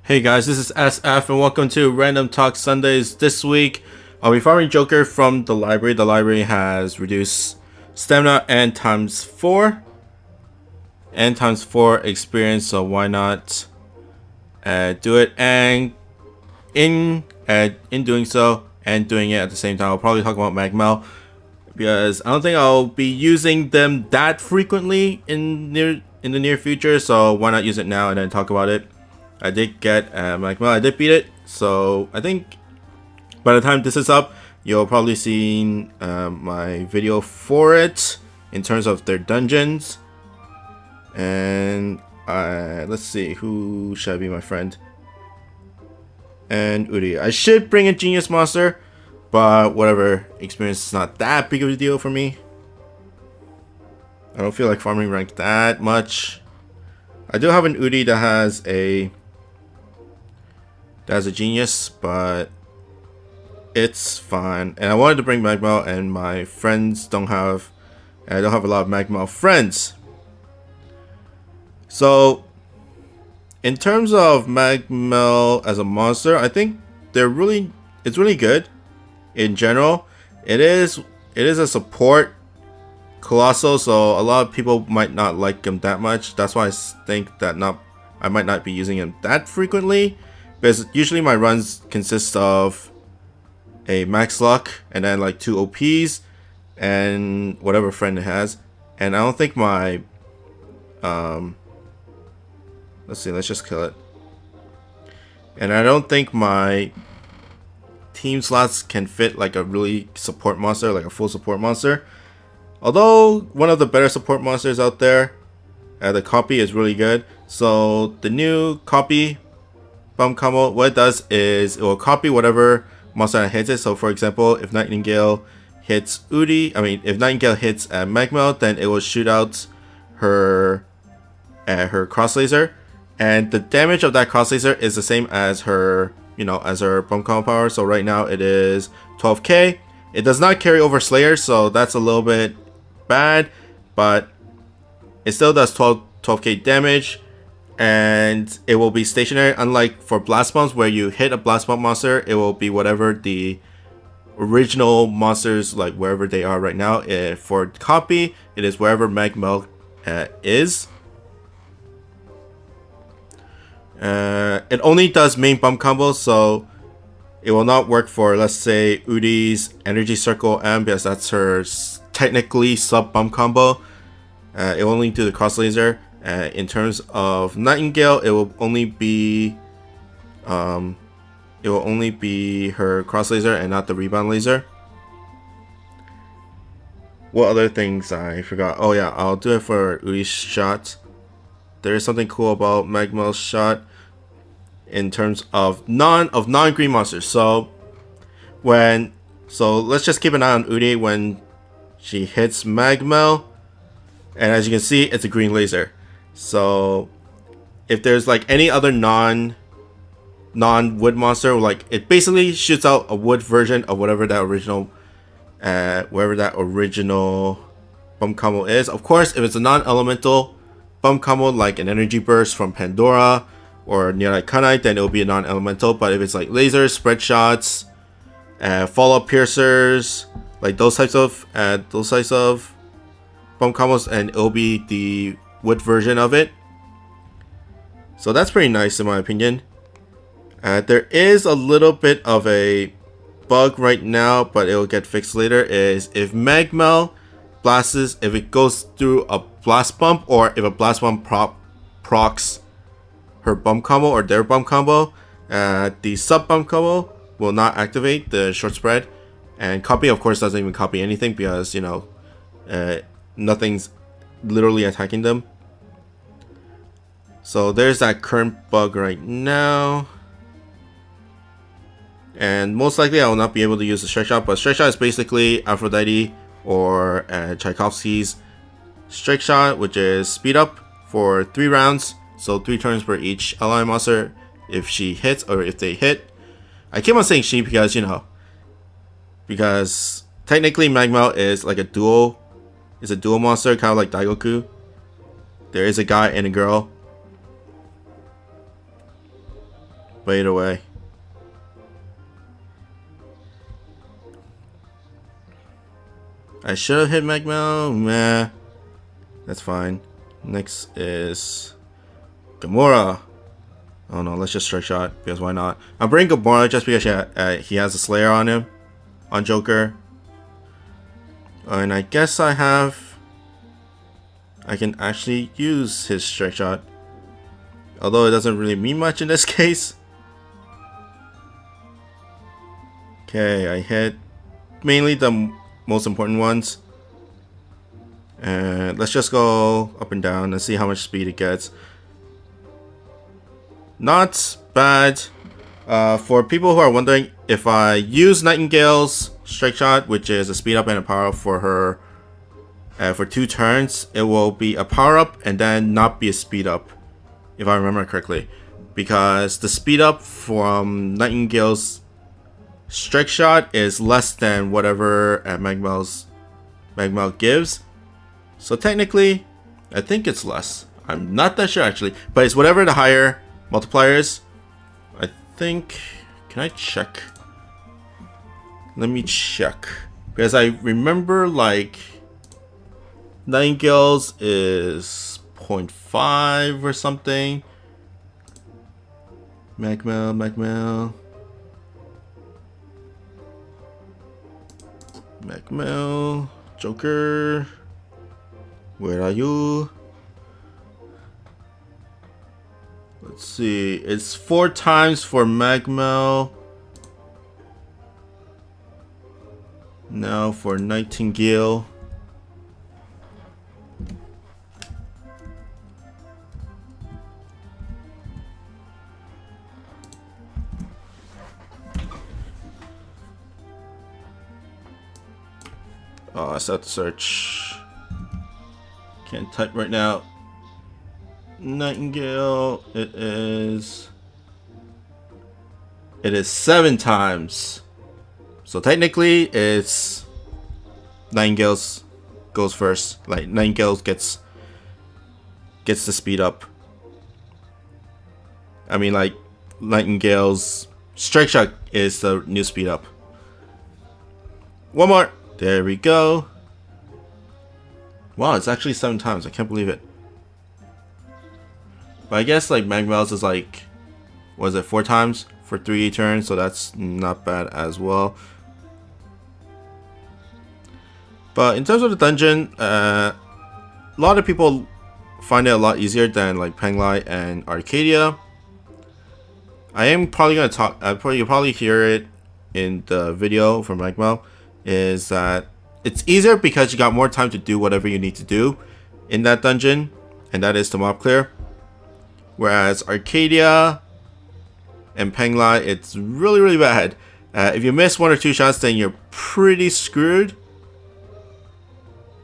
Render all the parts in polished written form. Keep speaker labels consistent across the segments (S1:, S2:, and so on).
S1: Hey guys, this is SF and welcome to Random Talk Sundays. This week, I'll be farming Joker from the library. The library has reduced stamina and times 4 experience, so why not do it? And in doing so and doing it at the same time, I'll probably talk about Mag Mell because I don't think I'll be using them that frequently in the near future. So why not use it now and then talk about it? I did get Mag Mell. I did beat it, so I think by the time this is up, you'll probably see my video for it in terms of their dungeons. And let's see, who should I be my friend? And Udi. I should bring a genius monster, but whatever, experience is not that big of a deal for me. I don't feel like farming rank that much. I do have an Udi that has a genius, but it's fine. And I wanted to bring Mag Mell, and my friends don't have a lot of Mag Mell friends. So in terms of Mag Mell as a monster, I think it's really good in general. It is a support colossal, so a lot of people might not like him that much. That's why I think that I might not be using him that frequently, because usually my runs consist of a max luck and then like 2 OPs and whatever friend it has. And I don't think my let's just kill it. And I don't think my team slots can fit like a really support monster, like a full support monster. Although one of the better support monsters out there, the copy is really good. So the new copy bump combo, what it does is it will copy whatever monster that hits it. So for example, if Nightingale hits if Nightingale hits Mag Mell, then it will shoot out her cross laser, and the damage of that cross laser is the same as her bump combo power. So right now it is 12k. It does not carry over Slayer, so that's a little bit bad, but it still does 12k damage. And it will be stationary, unlike for blast bombs where you hit a blast bomb monster, it will be whatever the original monsters, like wherever they are right now. For copy, it is wherever Mag Mell is. It only does main bump combos, so it will not work for, let's say, Udi's Energy Circle M, because that's her technically sub bump combo. It will only do the cross laser. In terms of Nightingale, it will only be her cross laser and not the rebound laser. What other things I forgot? Oh yeah, I'll do it for Udi's shot. There is something cool about Mag Mell's shot in terms of non-green monsters. So let's just keep an eye on Udi when she hits Mag Mell, and as you can see, it's a green laser. So if there's like any other non-wood monster, like it basically shoots out a wood version of whatever that original bump combo is. Of course, if it's a non-elemental bump combo like an energy burst from Pandora or Nearlight Kunite, then it will be a non-elemental. But if it's like lasers, spread shots, follow-up piercers, like those types of bump combos, and it'll be the wood version of it. So that's pretty nice in my opinion. There is a little bit of a bug right now, but it will get fixed later. Is if Mag Mell blasts, if it goes through a blast bump, or if a blast bump procs her bump combo or their bump combo, the sub bump combo will not activate the short spread. And copy, of course, doesn't even copy anything because nothing's literally attacking them. So there's that current bug right now, and most likely I will not be able to use the strike shot. But strike shot is basically Aphrodite or Tchaikovsky's strike shot, which is speed up for 3 rounds, so 3 turns per each ally monster if she hits or if they hit. I keep on saying she because technically Mag Mell is like a dual monster, kind of like Daigoku. There is a guy and a girl. But either way. I should have hit Mag Mell. Meh. That's fine. Next is Gamora. Oh no, let's just strike shot, because why not? I'm bringing Gamora just because he has a Slayer on him. On Joker. And I guess I can actually use his strike shot. Although it doesn't really mean much in this case. Okay, I hit mainly the most important ones. And let's just go up and down and see how much speed it gets. Not bad. For people who are wondering, if I use Nightingale's strike shot, which is a speed up and a power up for her for 2 turns, it will be a power up and then not be a speed up, if I remember correctly, because the speed up from Nightingale's strike shot is less than whatever Mag Mell gives. So technically, I think it's less. I'm not that sure actually, but it's whatever the higher multiplier is. I think. Can I check? Let me check, because I remember like Nightingale's is 0.5 or something. Mag Mell. Joker. Where are you? Let's see. It's 4 times for Mag Mell. Now for Nightingale. Oh, I still have to search. Can't type right now. Nightingale. It is 7 times. So technically, it's Nightingale's goes first. Like Nightingale gets the speed up. I mean, like Nightingale's strike shot is the new speed up. One more. There we go. Wow, it's actually 7 times. I can't believe it. But I guess like Mag Mell's is like, was it 4 times for 3 turns? So that's not bad as well. But in terms of the dungeon, a lot of people find it a lot easier than like Penglai and Arcadia. I am probably gonna talk. You'll probably hear it in the video from Mag Mell. Is that it's easier because you got more time to do whatever you need to do in that dungeon, and that is to mob clear. Whereas Arcadia and Penglai, it's really bad. If you miss 1 or 2 shots, then you're pretty screwed.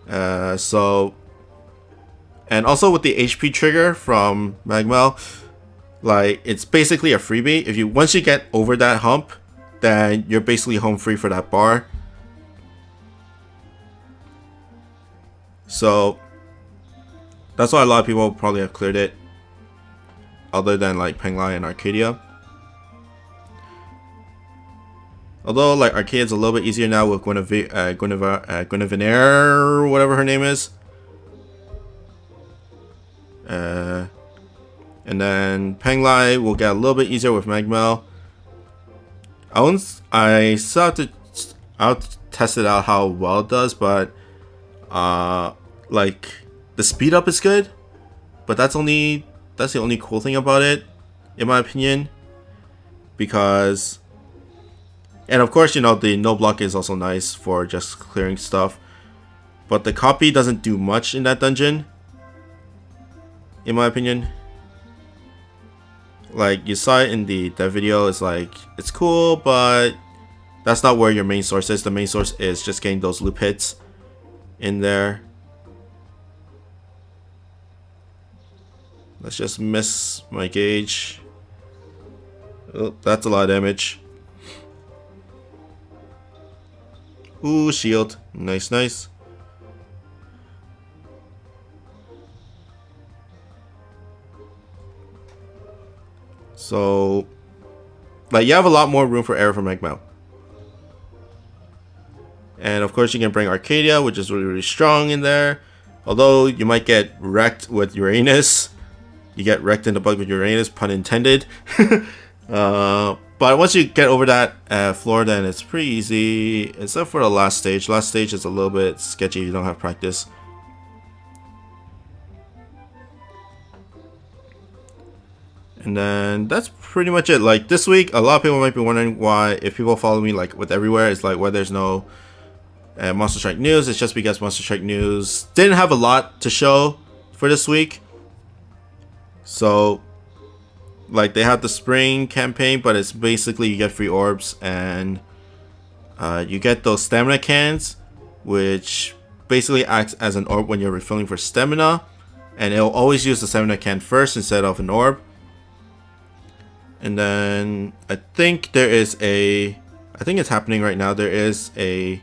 S1: So, and also with the HP trigger from Mag Mell, like it's basically a freebie. Once you get over that hump, then you're basically home free for that bar. So that's why a lot of people probably have cleared it, other than like Penglai and Arcadia. Although like Arcadia's a little bit easier now with Guinevere, whatever her name is. And then Penglai will get a little bit easier with Mag Mell. I still have to test it out how well it does, but like the speed up is good, but that's the only cool thing about it, in my opinion. Because, and of course, you know, the no block is also nice for just clearing stuff, but the copy doesn't do much in that dungeon, in my opinion. Like you saw it in that video, it's like it's cool, but that's not where your main source is. The main source is just getting those loop hits in there. Let's just miss my gauge. Oh, that's a lot of damage. Ooh, shield. Nice. So like you have a lot more room for error for Mag Mell. And of course you can bring Arcadia, which is really, really strong in there. Although you might get wrecked with Uranus. You get wrecked in the bug with Uranus, pun intended. But once you get over that floor, then it's pretty easy. Except for the last stage. Last stage is a little bit sketchy if you don't have practice. And then that's pretty much it. Like this week, a lot of people might be wondering why, if people follow me like with everywhere, it's like why there's no Monster Strike news. It's just because Monster Strike news didn't have a lot to show for this week. So like they have the spring campaign, but it's basically you get free orbs and you get those stamina cans, which basically acts as an orb when you're refilling for stamina, and it'll always use the stamina can first instead of an orb. And then I think there is I think it's happening right now. There is a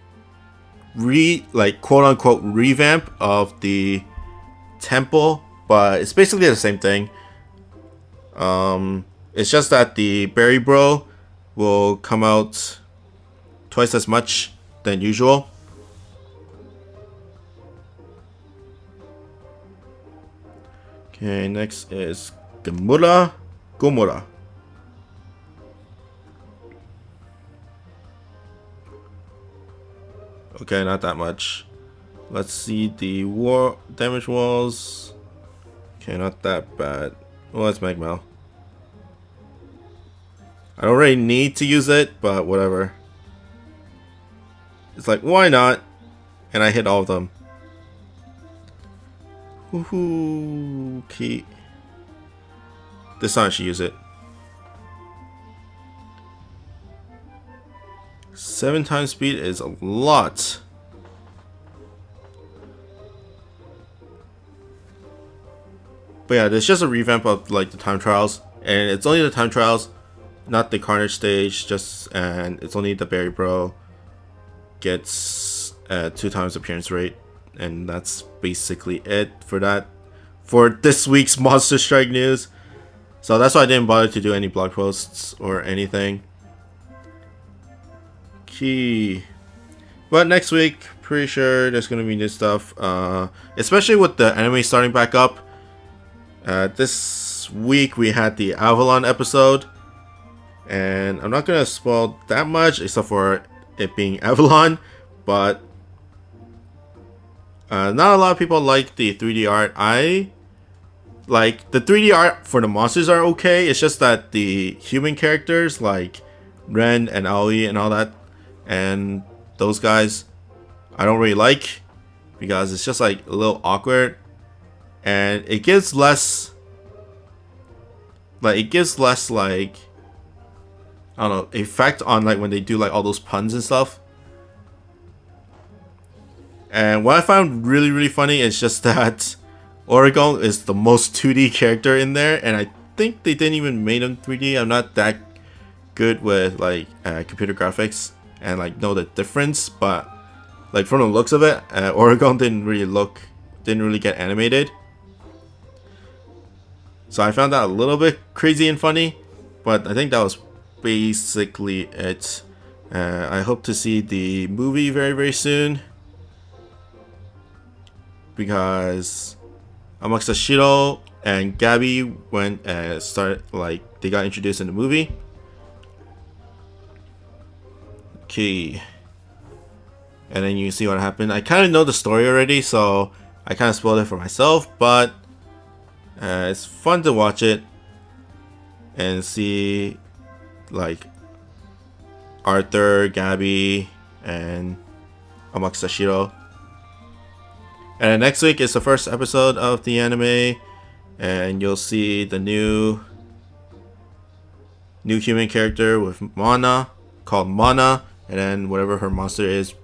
S1: like quote unquote revamp of the temple, but it's basically the same thing. It's just that the Berry Bro will come out twice as much than usual. Okay, next is Gomura. Okay, not that much. Let's see the war damage walls. Okay, not that bad. Well, that's Mag Mell. I don't really need to use it, but whatever. It's like, why not? And I hit all of them. Woohoo! Okay. This time I should use it. 7 times speed is a lot. But yeah, there's just a revamp of like the time trials, and it's only the time trials, not the Carnage stage. And it's only the Berry Bro gets 2 times appearance rate, and that's basically it for that. For this week's Monster Strike news, so that's why I didn't bother to do any blog posts or anything. But next week, pretty sure there's gonna be new stuff, especially with the anime starting back up. This week we had the Avalon episode, and I'm not gonna spoil that much except for it being Avalon, but not a lot of people like the 3D art. I like the 3D art for the monsters are okay. It's just that the human characters like Ren and Aoi and all that, and those guys, I don't really like, because it's just like a little awkward, and it gives less like I don't know, effect on like when they do like all those puns and stuff. And what I found really, really funny is just that Oregon is the most 2D character in there, and I think they didn't even make him 3D. I'm not that good with like computer graphics and like know the difference, but like from the looks of it, Oregon didn't really get animated. So I found that a little bit crazy and funny, but I think that was basically it. I hope to see the movie very, very soon, because Amatsushiro and Gabby when they got introduced in the movie. Okay, and then you see what happened. I kind of know the story already, so I kind of spoiled it for myself, but it's fun to watch it and see like Arthur, Gabby, and Amatsushiro. And then next week is the first episode of the anime, and you'll see the new human character with Mana, called Mana, and then whatever her monster is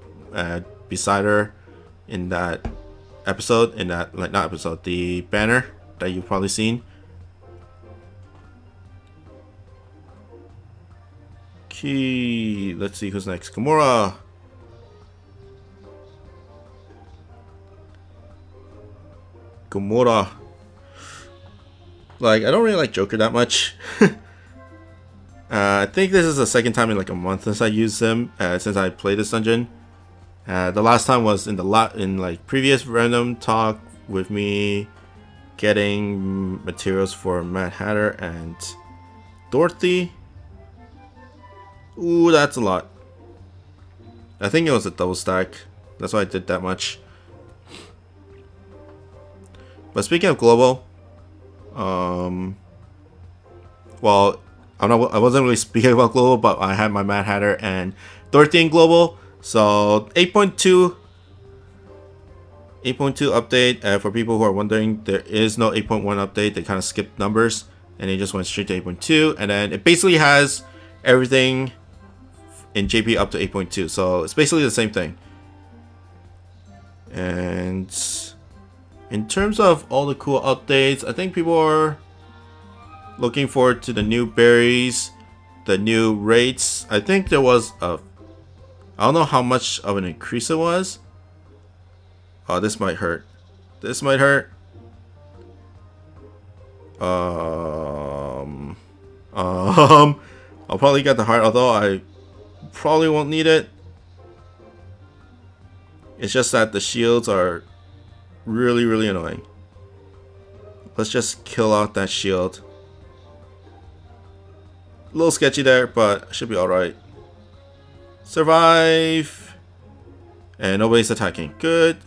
S1: beside her in that episode, the banner that you've probably seen. Okay, let's see who's next. Gamora. Like, I don't really like Joker that much. I think this is the second time in like a month since I used him, since I played this dungeon. The last time was in like previous random talk with me getting materials for Mad Hatter and Dorothy. Ooh, that's a lot. I think it was a double stack. That's why I did that much. But speaking of global, well, I wasn't really speaking about global, but I had my Mad Hatter and Dorothy in global. So 8.2 update. For people who are wondering, there is no 8.1 update. They kind of skipped numbers and they just went straight to 8.2, and then it basically has everything in JP up to 8.2. So it's basically the same thing. And in terms of all the cool updates, I think people are looking forward to the new berries, the new rates. I think there was I don't know how much of an increase it was. Oh, this might hurt. This might hurt. I'll probably get the heart, although I probably won't need it. It's just that the shields are really, really annoying. Let's just kill out that shield. A little sketchy there, but should be alright. Survive! And nobody's attacking. Good.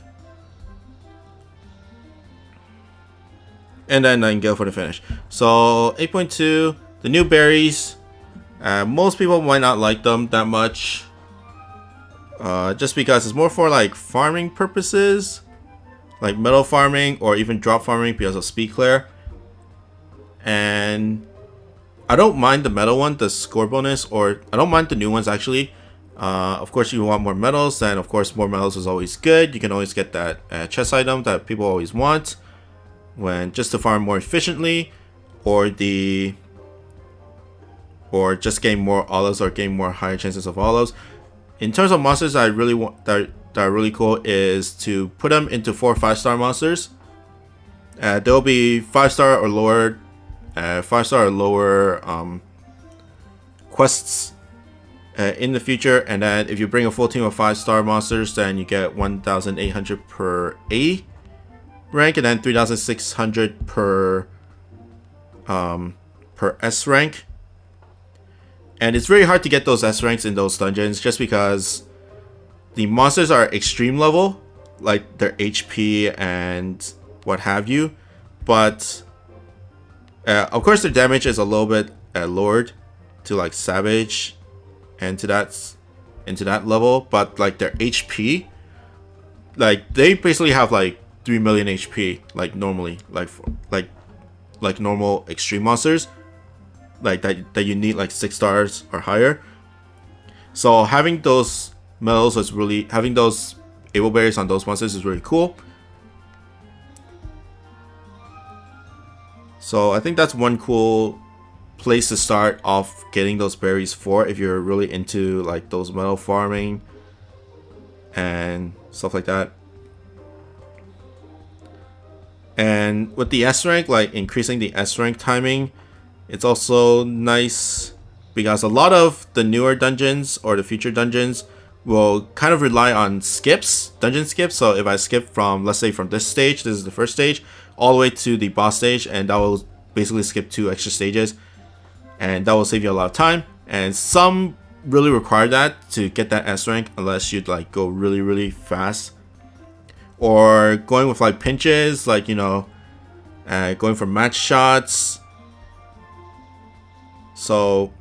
S1: And then Nightingale for the finish. So 8.2, the new berries. Most people might not like them that much. Just because it's more for like farming purposes. Like metal farming or even drop farming because of speed clear. And I don't mind the metal one, the score bonus, or I don't mind the new ones actually. Of course, you want more medals, and of course, more medals is always good. You can always get that chest item that people always want, when just to farm more efficiently, or just gain more olives or gain more higher chances of olives. In terms of monsters, I really want that are really cool is to put them into 4 or 5-star monsters. They'll be 5-star or lower, 5-star or lower quests in the future, and then if you bring a full team of 5-star monsters, then you get 1,800 per A rank, and then 3,600 per S rank. And it's very hard to get those S ranks in those dungeons just because the monsters are extreme level, like their HP and what have you, but of course their damage is a little bit lowered to like Savage and into that level, but like their HP, like they basically have like 3 million HP, like normally, like normal extreme monsters, like that you need like 6 stars or higher. So having those medals is really, having those able berries on those monsters is really cool. So I think that's one cool place to start off getting those berries for, if you're really into like those metal farming and stuff like that. And with the S rank, like increasing the S rank timing, it's also nice because a lot of the newer dungeons or the future dungeons will kind of rely on skips, dungeon skips. So if I skip from, let's say from this stage, this is the first stage, all the way to the boss stage, and that will basically skip 2 extra stages, and that will save you a lot of time. And some really require that to get that S rank, unless you'd like go really, really fast, or going with like pinches, like, you know, going for match shots. So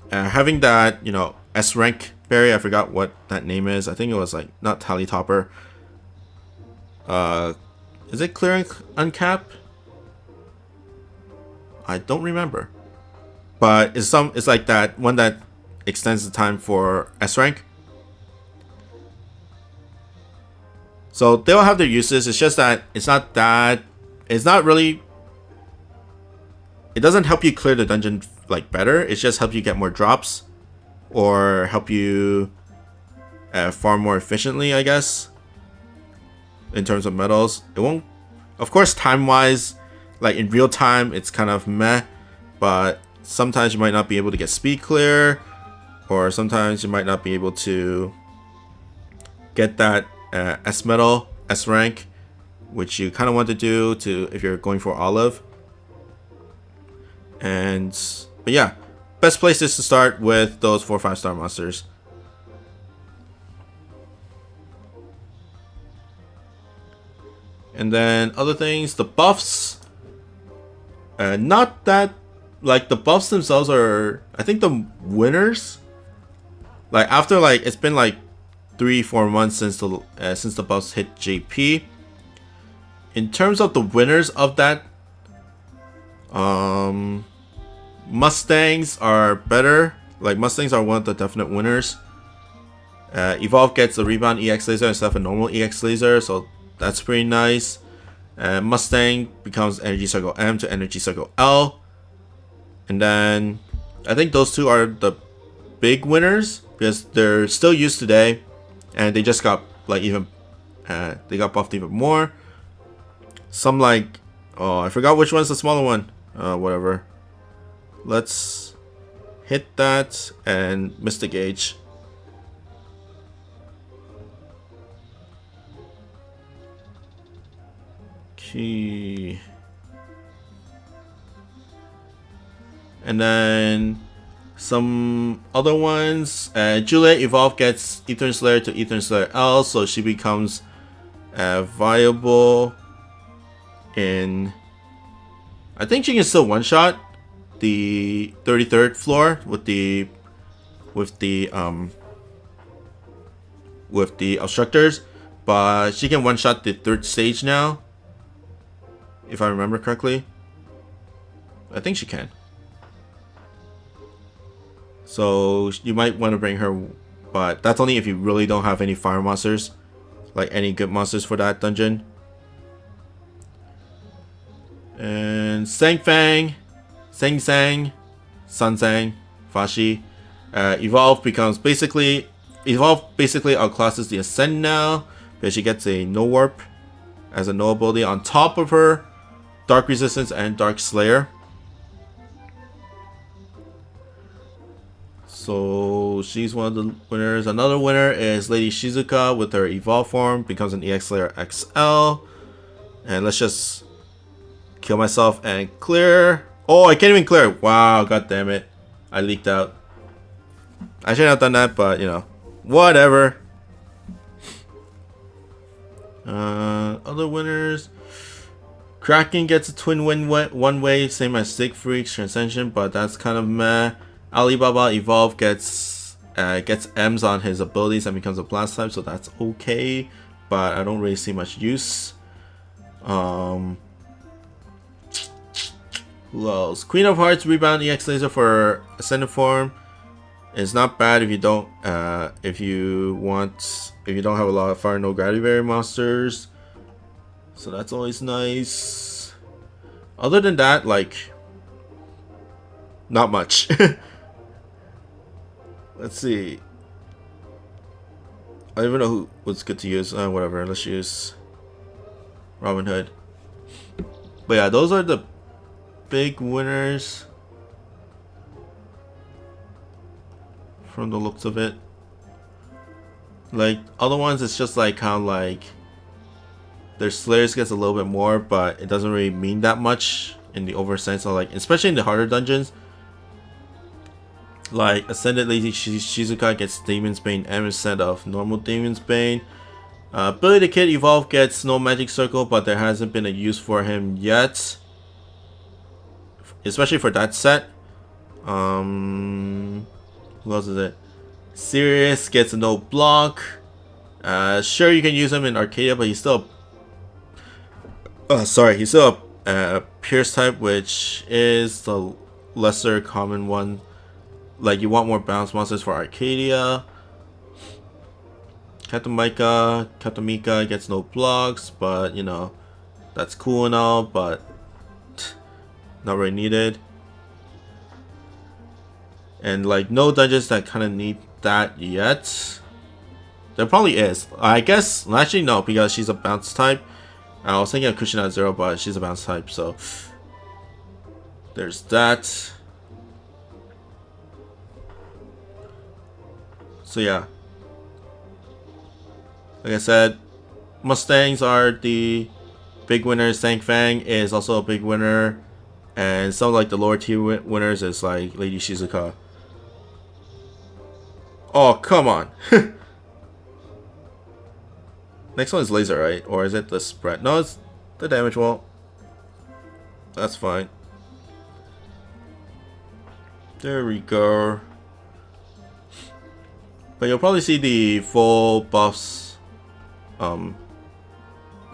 S1: having that, you know, S rank berry, I forgot what that name is. I think it was like not Tally Topper. Is it Clearing Uncap? I don't remember. But it's like that one that extends the time for S rank. So they'll have their uses. It's just that it's not really, it doesn't help you clear the dungeon like better. It just helps you get more drops, or help you farm more efficiently, I guess, in terms of medals. It won't, of course, time wise, like in real time it's kind of meh, but sometimes you might not be able to get speed clear, or sometimes you might not be able to get that S medal, S rank, which you kind of want to do if you're going for olive. But yeah, best place is to start with those 4 or 5 star monsters. And then other things, the buffs, not that, like, the buffs themselves are, I think the winners, like, after, like, it's been like 3-4 months since the buffs hit JP. In terms of the winners of that, Mustangs are better. Like, Mustangs are one of the definite winners. Evolve gets a rebound EX laser instead of a normal EX laser, so that's pretty nice. Mustang becomes Energy Circle M to Energy Circle L. And then I think those two are the big winners because they're still used today, and they just got like they got buffed even more. Some like, oh, I forgot which one's the smaller one. Whatever. Let's hit that and miss the gauge. Okay. And then some other ones. Juliet Evolve gets Ethern Slayer to Ethern Slayer L, so she becomes viable in. I think she can still one shot the 33rd floor with the obstructors, but she can one shot the 3rd stage now, if I remember correctly. I think she can. So you might want to bring her, but that's only if you really don't have any fire monsters, like any good monsters for that dungeon. And Sang Fang, Sang Sang, Sun Sang, Fashi. Evolve basically outclasses the Ascend now, because she gets a no warp as a no ability on top of her Dark Resistance and Dark Slayer. So she's one of the winners. Another winner is Lady Shizuka with her Evolve form, becomes an EX Slayer XL. And let's just kill myself and clear. Oh, I can't even clear. Wow, god damn it. I leaked out. I shouldn't have done that, but you know, whatever. Other winners. Kraken gets a twin win one way, same as Sig Freaks Transcension, but that's kind of meh. Alibaba Evolve gets M's on his abilities and becomes a blast type, so that's okay, but I don't really see much use. Who else? Queen of Hearts rebound EX laser for Ascended form is not bad if you don't have a lot of fire no gravity barrier monsters, so that's always nice. Other than that, like, not much. Let's see. I don't even know what's good to use. Whatever, let's use Robin Hood. But yeah, those are the big winners from the looks of it. Like, other ones, it's just like how like their Slayers gets a little bit more, but it doesn't really mean that much in the over sense of, like, especially in the harder dungeons. Like Ascended Lady Shizuka gets Demon's Bane M instead of normal Demon's Bane. Billy the Kid Evolve gets no Magic Circle, but there hasn't been a use for him yet, especially for that set. Who else is it? Sirius gets a no block. Sure, you can use him in Arcadia, but he's still he's still a Pierce type, which is the lesser common one. Like, you want more balance monsters for Arcadia. Captain Mika gets no blocks, but you know, that's cool and all, but not really needed. And like, no dungeons that kind of need that yet. There probably is. I guess, actually no, because she's a bounce type. I was thinking of Kushina Zero, but she's a bounce type, so there's that. So yeah, like I said, Mustangs are the big winners. Sang Fang is also a big winner, and some like the lower tier winners is like Lady Shizuka. Oh, come on. Next one is laser, right? Or is it the spread? No, it's the damage wall. That's fine. There we go. But you'll probably see the full buffs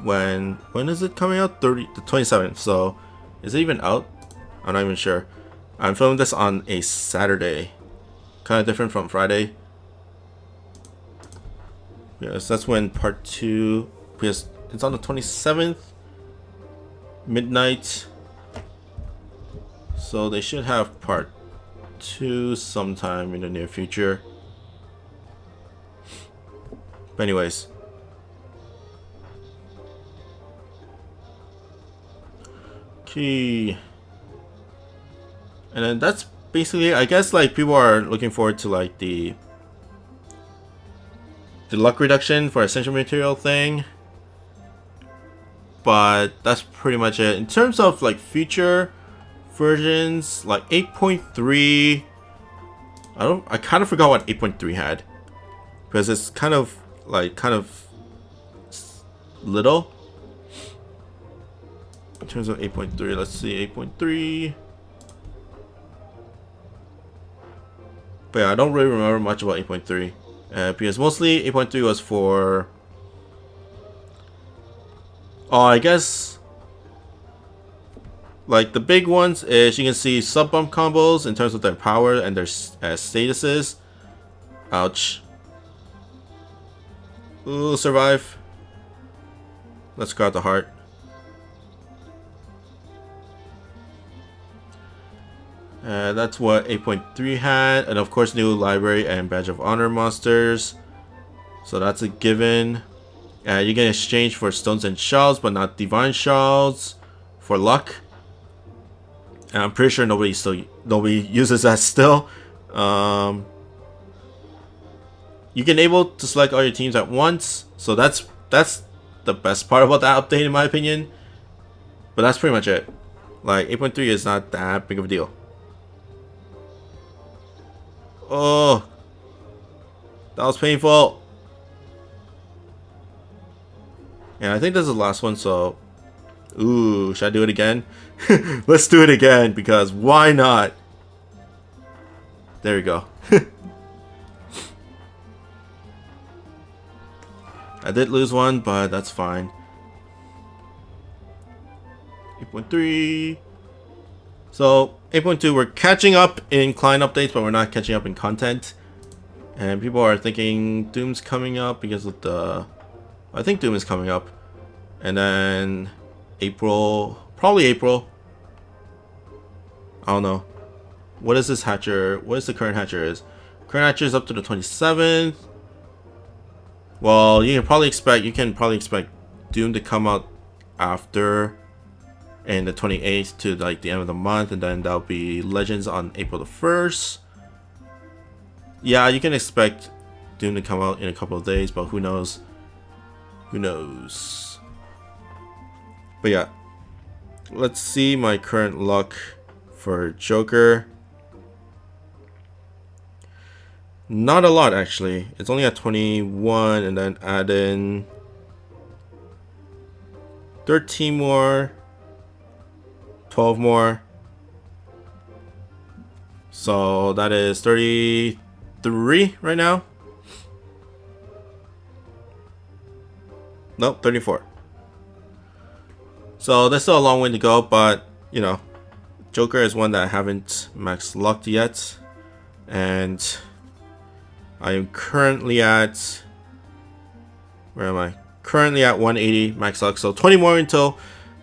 S1: when is it coming out? The 27th. So is it even out? I'm not even sure. I'm filming this on a Saturday. Kind of different from Friday. Yes, that's when part 2, because it's on the 27th midnight. So they should have part 2 sometime in the near future. But anyways, okay, and then that's basically, I guess, like people are looking forward to like the luck reduction for essential material thing, but that's pretty much it. In terms of like future versions, like 8.3, I kind of forgot what 8.3 had, because it's kind of little in terms of 8.3. Let's see, 8.3. But yeah, I don't really remember much about 8.3. Because mostly 8.3 was for, I guess, like the big ones is you can see sub bump combos in terms of their power and their statuses. Ouch. Ooh, survive. Let's grab the heart. That's what 8.3 had, and of course new library and badge of honor monsters, so that's a given. You can exchange for stones and shells, but not divine shells for luck, and I'm pretty sure nobody uses that still. You can able to select all your teams at once, so that's the best part about that update in my opinion. But that's pretty much it. Like 8.3 is not that big of a deal. Oh, that was painful. And I think this is the last one, so ooh, should I do it again? Let's do it again, because why not? There we go. I did lose one, but that's fine. 8.3. So 8.2, we're catching up in client updates, but we're not catching up in content. And people are thinking Doom's coming up because of the... I think Doom is coming up. And then April, probably April. I don't know. What is this Hatcher? What is the current Hatcher is? Current Hatcher is up to the 27th. Well, you can probably expect Doom to come out after, and the 28th to like the end of the month, and then that'll be Legends on April the 1st. Yeah, you can expect Doom to come out in a couple of days, but who knows? Who knows? But yeah, let's see my current luck for Joker. Not a lot actually. It's only at 21, and then add in 13 more, 12 more. So that is 33 right now. Nope, 34. So there's still a long way to go, but you know, Joker is one that I haven't max lucked yet, and I am currently at, where am I? Currently at 180 max luck, so 20 more until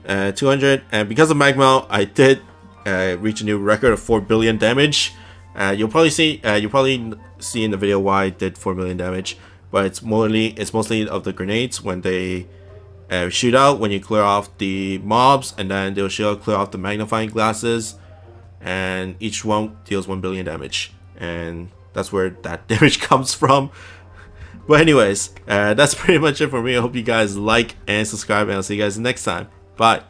S1: 200. And because of Mag Mell, I did reach a new record of 4 billion damage. You'll probably see in the video why I did 4 billion damage, but it's mostly of the grenades when they shoot out when you clear off the mobs, and then they'll shoot out, clear off the magnifying glasses, and each one deals 1 billion damage. And that's where that damage comes from. But anyways, that's pretty much it for me. I hope you guys like and subscribe, and I'll see you guys next time. Bye.